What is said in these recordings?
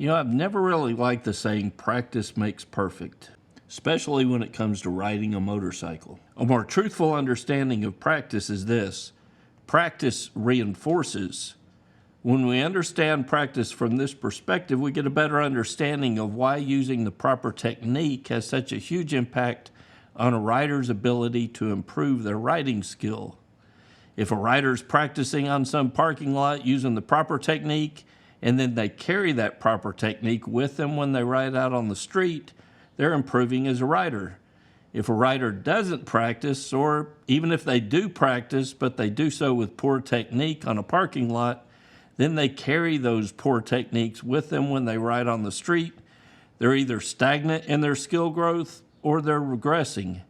I've never really liked the saying practice makes perfect, especially when it comes to riding a motorcycle. A more truthful understanding of practice is this: practice reinforces. When we understand practice from this perspective, we get a better understanding of why using the proper technique has such a huge impact on a rider's ability to improve their riding skill. If a rider's practicing on some parking lot using the proper technique, and then they carry that proper technique with them when they ride out on the street, they're improving as a rider. If a rider doesn't practice, or even if they do practice, but they do so with poor technique on a parking lot, then they carry those poor techniques with them when they ride on the street. They're either stagnant in their skill growth or they're regressing.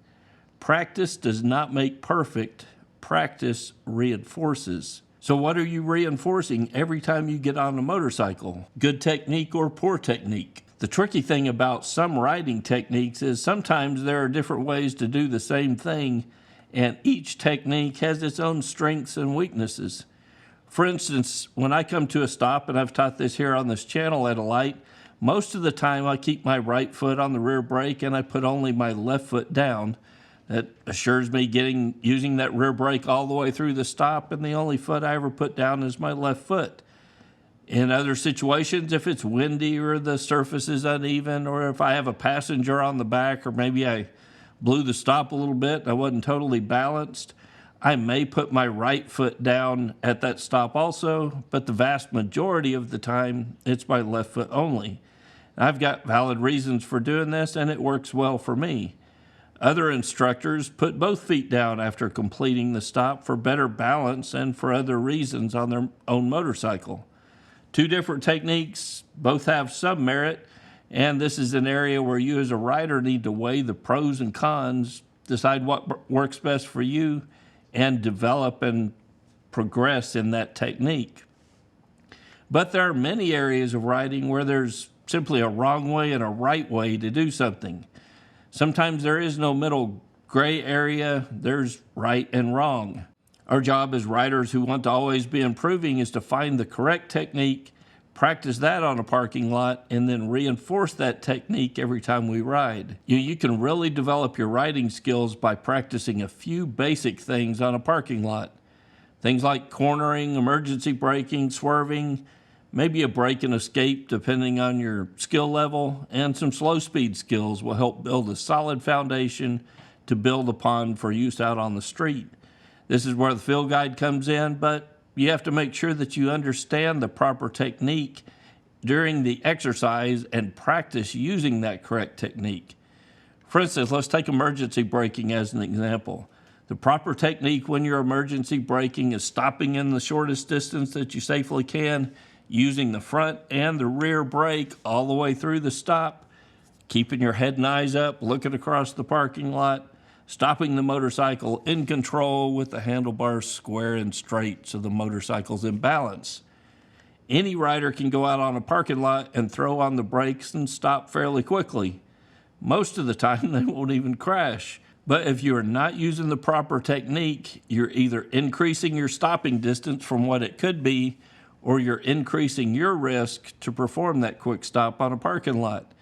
Practice does not make perfect. Practice reinforces. So what are you reinforcing every time you get on a motorcycle? Good technique or poor technique? The tricky thing about some riding techniques is sometimes there are different ways to do the same thing, and each technique has its own strengths and weaknesses. For instance, when I come to a stop, and I've taught this here on this channel at a light, most of the time I keep my right foot on the rear brake and I put only my left foot down. That assures me using that rear brake all the way through the stop, and the only foot I ever put down is my left foot. In other situations, if it's windy or the surface is uneven, or if I have a passenger on the back, or maybe I blew the stop a little bit and I wasn't totally balanced, I may put my right foot down at that stop also, but the vast majority of the time, it's my left foot only. I've got valid reasons for doing this, and it works well for me. Other instructors put both feet down after completing the stop for better balance and for other reasons on their own motorcycle. Two different techniques, both have some merit, and this is an area where you as a rider need to weigh the pros and cons, decide what works best for you, and develop and progress in that technique. But there are many areas of riding where there's simply a wrong way and a right way to do something. Sometimes there is no middle gray area, there's right and wrong. Our job as riders who want to always be improving is to find the correct technique, practice that on a parking lot, and then reinforce that technique every time we ride. You can really develop your riding skills by practicing a few basic things on a parking lot. Things like cornering, emergency braking, swerving, maybe a brake and escape depending on your skill level, and some slow speed skills will help build a solid foundation to build upon for use out on the street. This is where the field guide comes in, but you have to make sure that you understand the proper technique during the exercise and practice using that correct technique. For instance, let's take emergency braking as an example. The proper technique when you're emergency braking is stopping in the shortest distance that you safely can, using the front and the rear brake all the way through the stop, keeping your head and eyes up, looking across the parking lot, stopping the motorcycle in control with the handlebars square and straight so the motorcycle's in balance. Any rider can go out on a parking lot and throw on the brakes and stop fairly quickly. Most of the time they won't even crash. But if you are not using the proper technique, you're either increasing your stopping distance from what it could be, or you're increasing your risk to perform that quick stop on a parking lot.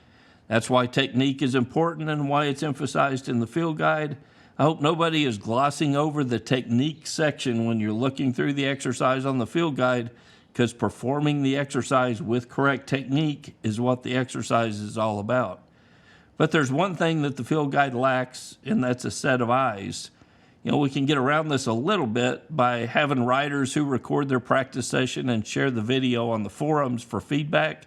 That's why technique is important and why it's emphasized in the field guide. I hope nobody is glossing over the technique section when you're looking through the exercise on the field guide, because performing the exercise with correct technique is what the exercise is all about. But there's one thing that the field guide lacks, and that's a set of eyes. We can get around this a little bit by having riders who record their practice session and share the video on the forums for feedback.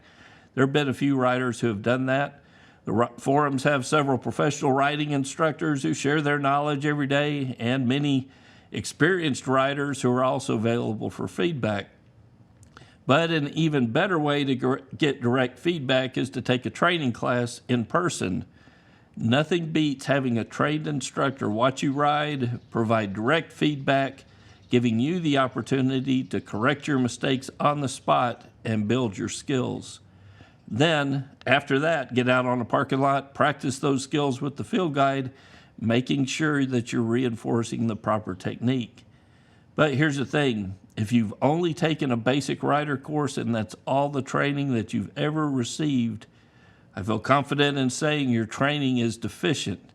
There have been a few riders who have done that. The forums have several professional riding instructors who share their knowledge every day, and many experienced riders who are also available for feedback. But an even better way to get direct feedback is to take a training class in person. Nothing beats having a trained instructor watch you ride, provide direct feedback, giving you the opportunity to correct your mistakes on the spot and build your skills. Then, after that, get out on a parking lot, practice those skills with the field guide, making sure that you're reinforcing the proper technique. But here's the thing, If you've only taken a basic writer course and that's all the training that you've ever received, I feel confident in saying your training is deficient.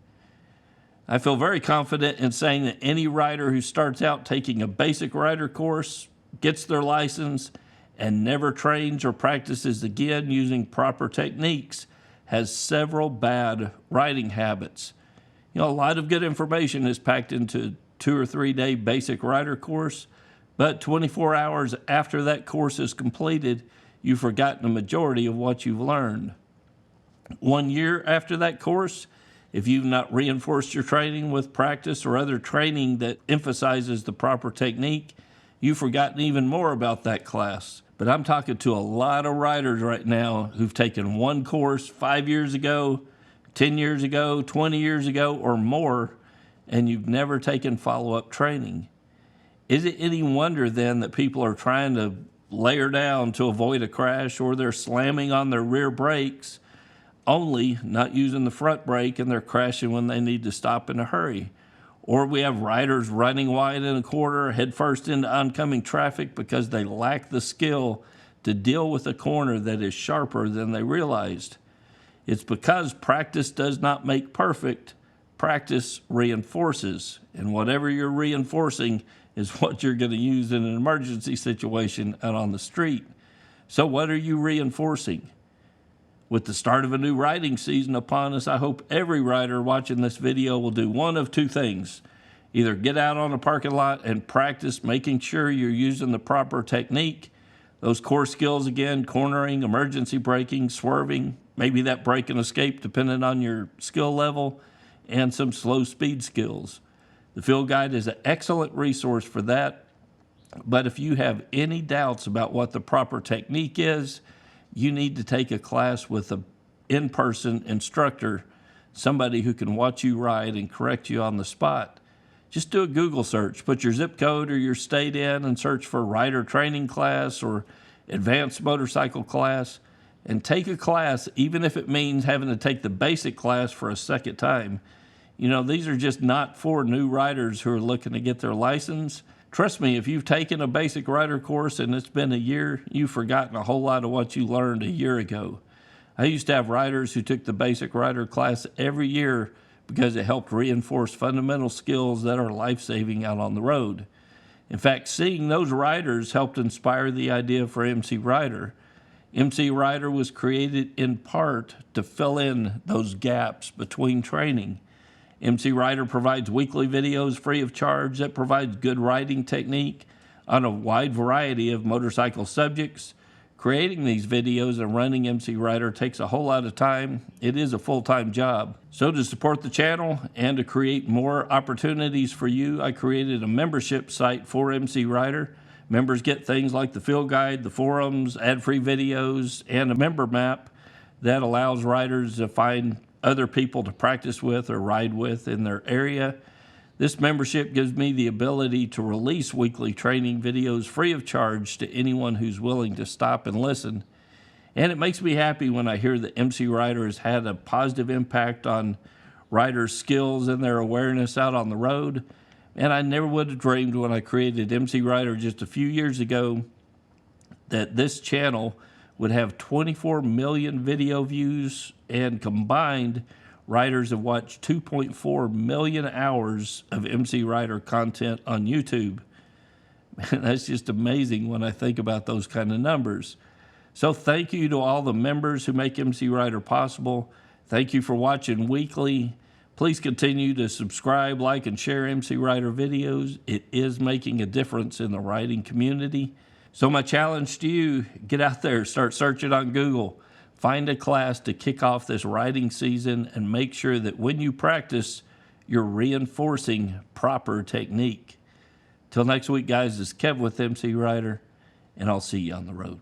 I feel very confident in saying that any writer who starts out taking a basic writer course, gets their license, and never trains or practices again using proper techniques has several bad writing habits. A lot of good information is packed into 2 or 3 day basic writer course, but 24 hours after that course is completed, you've forgotten the majority of what you've learned. 1 year after that course, if you've not reinforced your training with practice or other training that emphasizes the proper technique, you've forgotten even more about that class. But I'm talking to a lot of writers right now who've taken one course 5 years ago, 10 years ago, 20 years ago, or more, and you've never taken follow-up training. Is it any wonder then that people are trying to layer down to avoid a crash, or they're slamming on their rear brakes only, not using the front brake, and they're crashing when they need to stop in a hurry? Or we have riders running wide in a corner, headfirst into oncoming traffic because they lack the skill to deal with a corner that is sharper than they realized. It's because practice does not make perfect. Practice reinforces, and whatever you're reinforcing is what you're going to use in an emergency situation out on the street. So what are you reinforcing? With the start of a new riding season upon us, I hope every rider watching this video will do one of two things. Either get out on a parking lot and practice making sure you're using the proper technique, those core skills again, cornering, emergency braking, swerving, maybe that brake and escape depending on your skill level, and some slow speed skills. The Field Guide is an excellent resource for that, but if you have any doubts about what the proper technique is, you need to take a class with an in-person instructor, somebody who can watch you ride and correct you on the spot. Just do a Google search, put your zip code or your state in and search for rider training class or advanced motorcycle class, and take a class, even if it means having to take the basic class for a second time. These are just not for new riders who are looking to get their license. Trust me, if you've taken a basic rider course and it's been a year, you've forgotten a whole lot of what you learned a year ago. I used to have riders who took the basic rider class every year because it helped reinforce fundamental skills that are life-saving out on the road. In fact, seeing those riders helped inspire the idea for MCrider. MCrider was created in part to fill in those gaps between training. MCrider provides weekly videos free of charge that provides good riding technique on a wide variety of motorcycle subjects. Creating these videos and running MCrider takes a whole lot of time. It is a full-time job. So to support the channel and to create more opportunities for you, I created a membership site for MCrider. Members get things like the Field Guide, the forums, ad-free videos, and a member map that allows riders to find other people to practice with or ride with in their area. This membership gives me the ability to release weekly training videos free of charge to anyone who's willing to stop and listen. And it makes me happy when I hear that MCrider has had a positive impact on riders' skills and their awareness out on the road. And I never would have dreamed when I created MCrider just a few years ago that this channel would have 24 million video views, and combined, riders have watched 2.4 million hours of MCrider content on YouTube. Man, that's just amazing when I think about those kind of numbers. So thank you to all the members who make MCrider possible. Thank you for watching weekly. Please continue to subscribe, like, and share MCrider videos. It is making a difference in the riding community. So my challenge to you, get out there, start searching on Google. Find a class to kick off this riding season and make sure that when you practice, you're reinforcing proper technique. Till next week, guys, this is Kevin with MCrider, and I'll see you on the road.